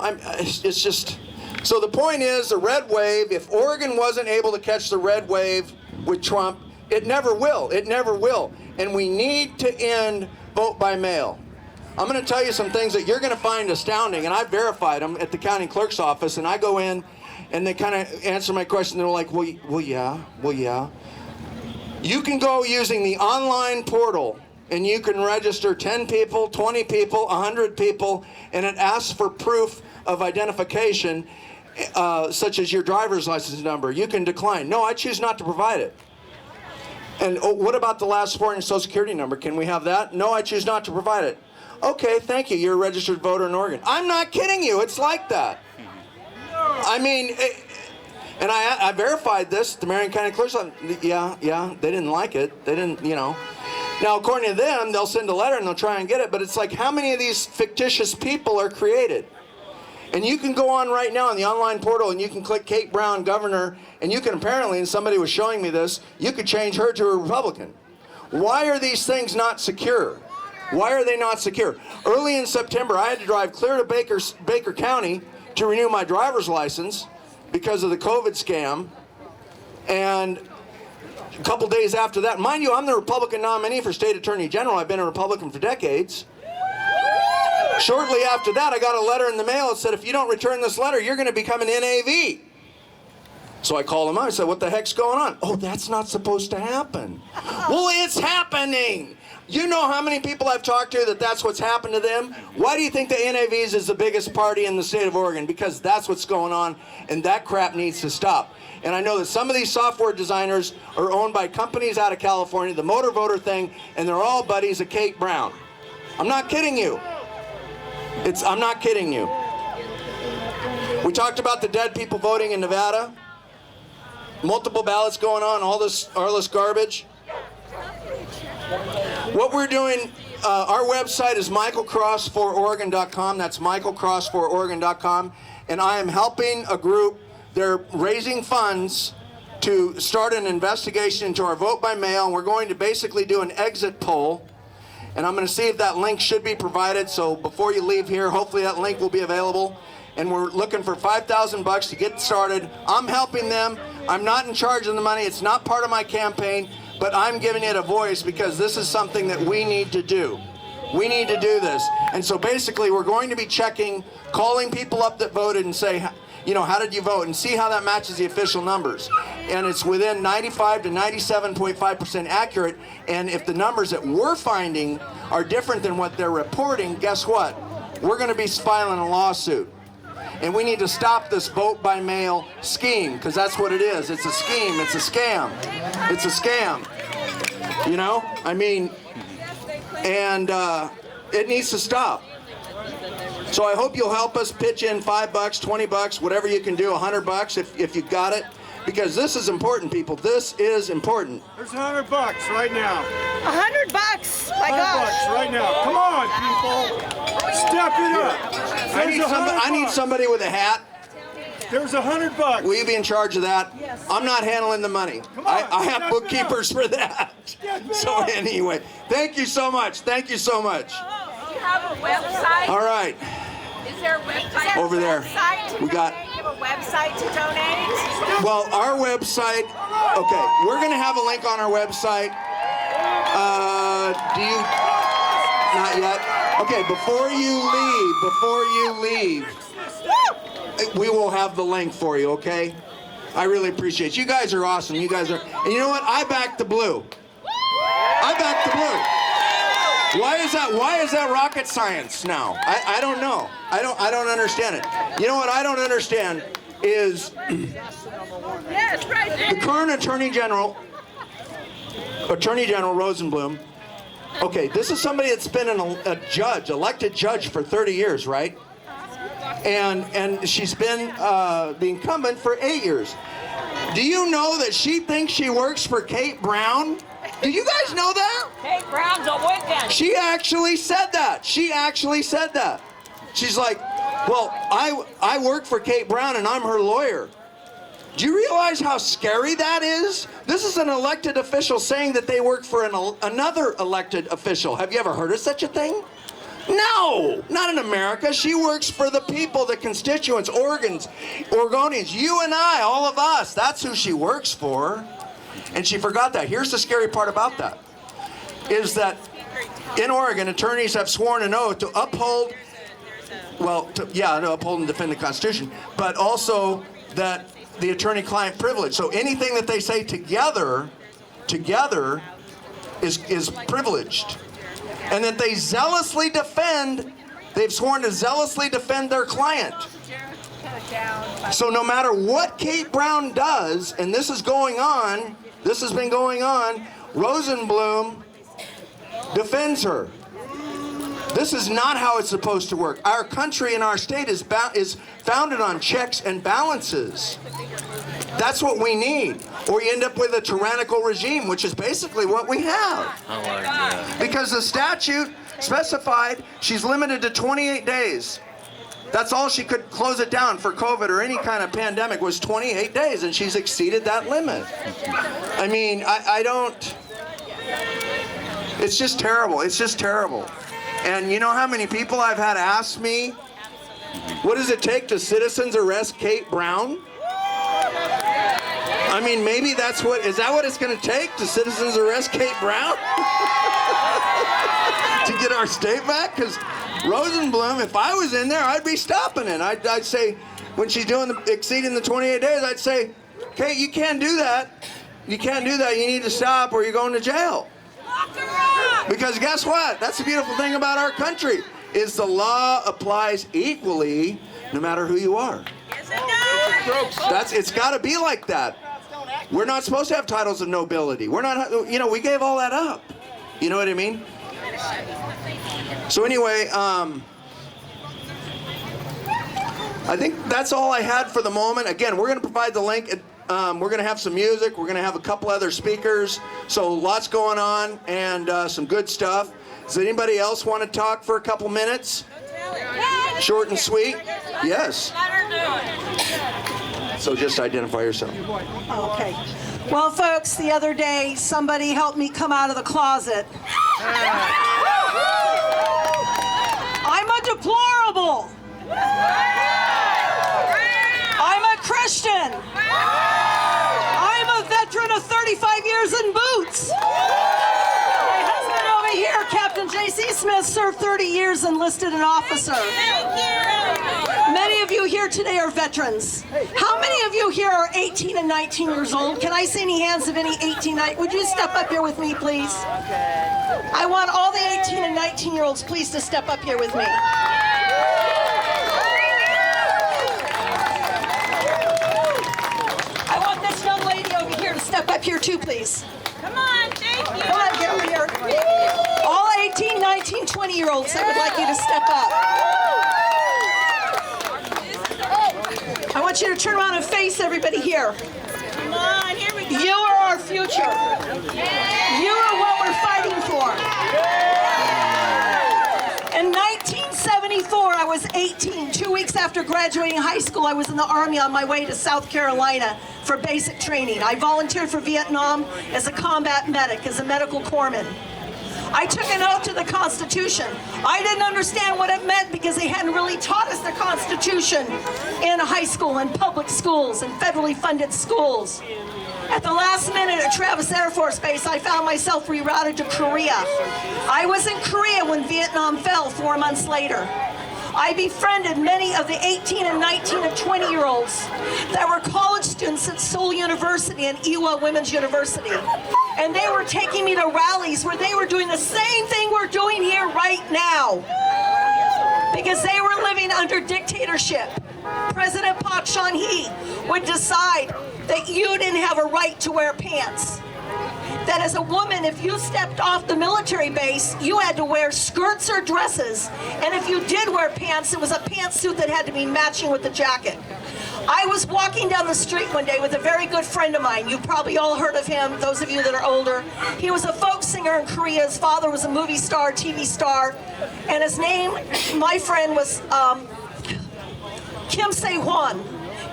It's just, so the point is the red wave, if Oregon wasn't able to catch the red wave with Trump, it never will. It never will. And we need to end vote by mail. I'm going to tell you some things that you're going to find astounding, and I've verified them at the county clerk's office, and I go in and they kind of answer my question. They're like, well, yeah. You can go using the online portal and you can register 10 people, 20 people, 100 people, and it asks for proof of identification, such as your driver's license number. You can decline. No, I choose not to provide it. And what about the last four in your social security number? Can we have that? No, I choose not to provide it. Okay, thank you. You're a registered voter in Oregon. I'm not kidding you. It's like that. I mean, and I verified this. The Marion County Clerk's Office. Yeah, they didn't like it. They didn't, Now, according to them, they'll send a letter and they'll try and get it. But it's like, how many of these fictitious people are created? And you can go on right now in the online portal and you can click Kate Brown, governor, and you can apparently, and somebody was showing me this, you could change her to a Republican. Why are these things not secure? Why are they not secure? Early in September, I had to drive clear to Baker County to renew my driver's license because of the COVID scam. And a couple days after that, mind you, I'm the Republican nominee for state attorney general. I've been a Republican for decades. Shortly after that, I got a letter in the mail that said, if you don't return this letter, you're going to become an NAV. So I called them up. I said, what the heck's going on? Oh, that's not supposed to happen. Well, it's happening. You know how many people I've talked to that's what's happened to them? Why do you think the NAVs is the biggest party in the state of Oregon? Because that's what's going on, and that crap needs to stop. And I know that some of these software designers are owned by companies out of California, the motor voter thing, and they're all buddies of Kate Brown. I'm not kidding you. I'm not kidding you. We talked about the dead people voting in Nevada. Multiple ballots going on, all this garbage. What we're doing, our website is michealcrossfororegon.com. That's michealcrossfororegon.com. And I am helping a group. They're raising funds to start an investigation into our vote by mail. And we're going to basically do an exit poll. And I'm going to see if that link should be provided. So before you leave here, hopefully that link will be available. And we're looking for $5,000 to get started. I'm helping them. I'm not in charge of the money. It's not part of my campaign. But I'm giving it a voice because this is something that we need to do. We need to do this. And so basically we're going to be calling people up that voted and say, how did you vote? And see how that matches the official numbers. And it's within 95 to 97.5% accurate. And if the numbers that we're finding are different than what they're reporting, guess what? We're going to be filing a lawsuit. And we need to stop this vote by mail scheme, because that's what it is. It's a scheme. It's a scam. It's a scam. And it needs to stop. So I hope you'll help us pitch in $5, $20, whatever you can do, $100 if you got it. Because this is important, people. This is important. There's $100 right now. $100? My gosh. $100 right now. Come on, people. Step it up. I need somebody with a hat. There's $100. Will you be in charge of that? Yes. I'm not handling the money. Come on, I have bookkeepers for that. So anyway, thank you so much. Thank you so much. Do you have a website? All right. Is there a website? Over there. We have a website to donate? Well, our website, okay, we're going to have a link on our website. Not yet? Okay, before you leave, we will have the link for you, okay? I really appreciate it. You guys are awesome. You guys are, and you know what? I back the blue. I back the blue. Why is that rocket science now? I don't know. I don't understand it. You know what I don't understand is the current Attorney General Rosenblum. Okay, this is somebody that's been elected judge for 30 years, right? And she's been the incumbent for 8 years. Do you know that she thinks she works for Kate Brown? Do you guys know that? Kate Brown's a wicked. She actually said that. She's like, well, I work for Kate Brown and I'm her lawyer. Do you realize how scary that is? This is an elected official saying that they work for another elected official. Have you ever heard of such a thing? No, not in America. She works for the people, the constituents, Oregonians, you and I, all of us. That's who she works for. And she forgot that. Here's the scary part about that, is that in Oregon, attorneys have sworn an oath to uphold, to uphold and defend the Constitution, but also that the attorney-client privilege. So anything that they say together is privileged. And that they've sworn to zealously defend their client. So no matter what Kate Brown does, and this has been going on, Rosenblum defends her. This is not how it's supposed to work. Our country and our state is founded on checks and balances. That's what we need. Or you end up with a tyrannical regime, which is basically what we have. I like that. Because the statute specified she's limited to 28 days. That's all she could close it down for COVID or any kind of pandemic was 28 days, and she's exceeded that limit. I mean, I don't... It's just terrible. It's just terrible. And you know how many people I've had ask me, what does it take to citizens arrest Kate Brown? I mean, maybe is that what it's going to take to citizens arrest Kate Brown? To get our state back? Because Rosenblum, if I was in there, I'd be stopping it. I'd say, when she's exceeding the 28 days, I'd say, Kate, you can't do that. You can't do that. You need to stop or you're going to jail. Because guess what? That's the beautiful thing about our country, is the law applies equally no matter who you are. It's got to be like that. We're not supposed to have titles of nobility. We're not, we gave all that up. You know what I mean? So anyway, I think that's all I had for the moment. Again, we're going to provide the link. We're going to have some music. We're going to have a couple other speakers. So lots going on and some good stuff. Does anybody else want to talk for a couple minutes? Short and sweet? Yes. So just identify yourself. Okay. Well, folks, the other day, somebody helped me come out of the closet. I'm a deplorable. I'm a Christian. I'm a veteran of 35 years in boots. My husband over here, Captain J.C. Smith, served 30 years enlisted an officer. Many of you here today are veterans. How many of you here are 18 and 19 years old? Can I see any hands of any 18, 19? Would you step up here with me, please? I want all the 18 and 19-year-olds, please, to step up here with me. I want this young lady over here to step up here too, please. Come on, thank you. Come on, get over here. All 18, 19, 20-year-olds, I would like you to step up. I want you to turn around and face everybody here. Come on, here we go. You are our future. You are what we're fighting for. In 1974, I was 18. 2 weeks after graduating high school, I was in the Army on my way to South Carolina for basic training. I volunteered for Vietnam as a combat medic, as a medical corpsman. I took an oath to the Constitution. I didn't understand what it meant because they hadn't really taught us the Constitution in high school, in public schools, in federally funded schools. At the last minute at Travis Air Force Base, I found myself rerouted to Korea. I was in Korea when Vietnam fell 4 months later. I befriended many of the 18 and 19 and 20-year-olds that were college students at Seoul University and Ewha Women's University. And they were taking me to rallies where they were doing the same thing we're doing here right now. Because they were living under dictatorship. President Park Chung-hee would decide that you didn't have a right to wear pants. That as a woman, if you stepped off the military base, you had to wear skirts or dresses. And if you did wear pants, it was a pantsuit that had to be matching with the jacket. I was walking down the street one day with a very good friend of mine. You've probably all heard of him, those of you that are older. He was a folk singer in Korea. His father was a movie star, TV star. And his name, my friend, was Kim Se-hwan.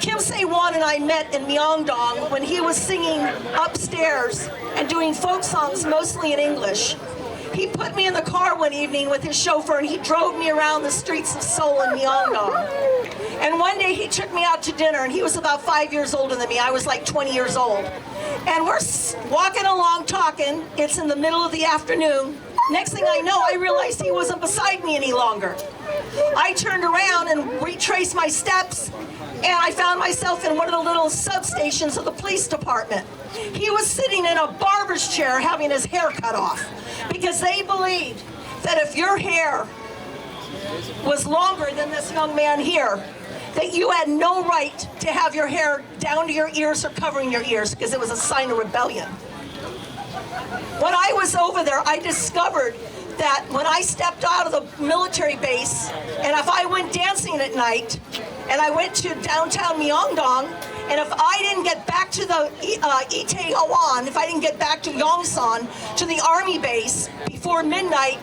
Kim Se-hwan and I met in Myeongdong when he was singing upstairs and doing folk songs mostly in English. He put me in the car one evening with his chauffeur and he drove me around the streets of Seoul and Myeongdong. And one day he took me out to dinner and he was about 5 years older than me. I was like 20 years old. And we're walking along talking. It's in the middle of the afternoon. Next thing I know, I realized he wasn't beside me any longer. I turned around and retraced my steps, and I found myself in one of the little substations of the police department. He was sitting in a barber's chair having his hair cut off because they believed that if your hair was longer than this young man here, that you had no right to have your hair down to your ears or covering your ears because it was a sign of rebellion. When I was over there, I discovered that when I stepped out of the military base, and if I went dancing at night, and I went to downtown Myeongdong, and if I didn't get back to the Itaewon, if I didn't get back to Yongsan, to the army base before midnight,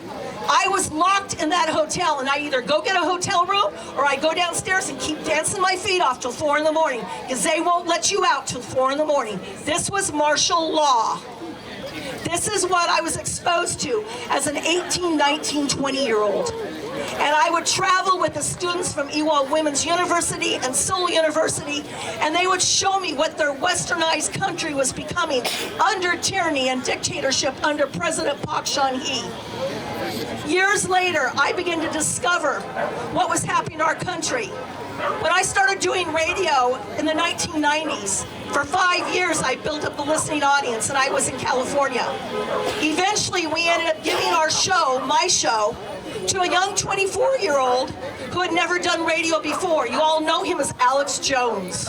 I was locked in that hotel, and I either go get a hotel room or I go downstairs and keep dancing my feet off till 4 in the morning because they won't let you out till 4 in the morning. This was martial law. This is what I was exposed to as an 18, 19, 20-year-old. And I would travel with the students from Ewha Women's University and Seoul University, and they would show me what their westernized country was becoming under tyranny and dictatorship under President Park Chung-hee. Years later, I began to discover what was happening in our country. When I started doing radio in the 1990s, for 5 years I built up the listening audience, and I was in California. Eventually, we ended up giving our show, my show, to a young 24-year-old who had never done radio before. You all know him as Alex Jones.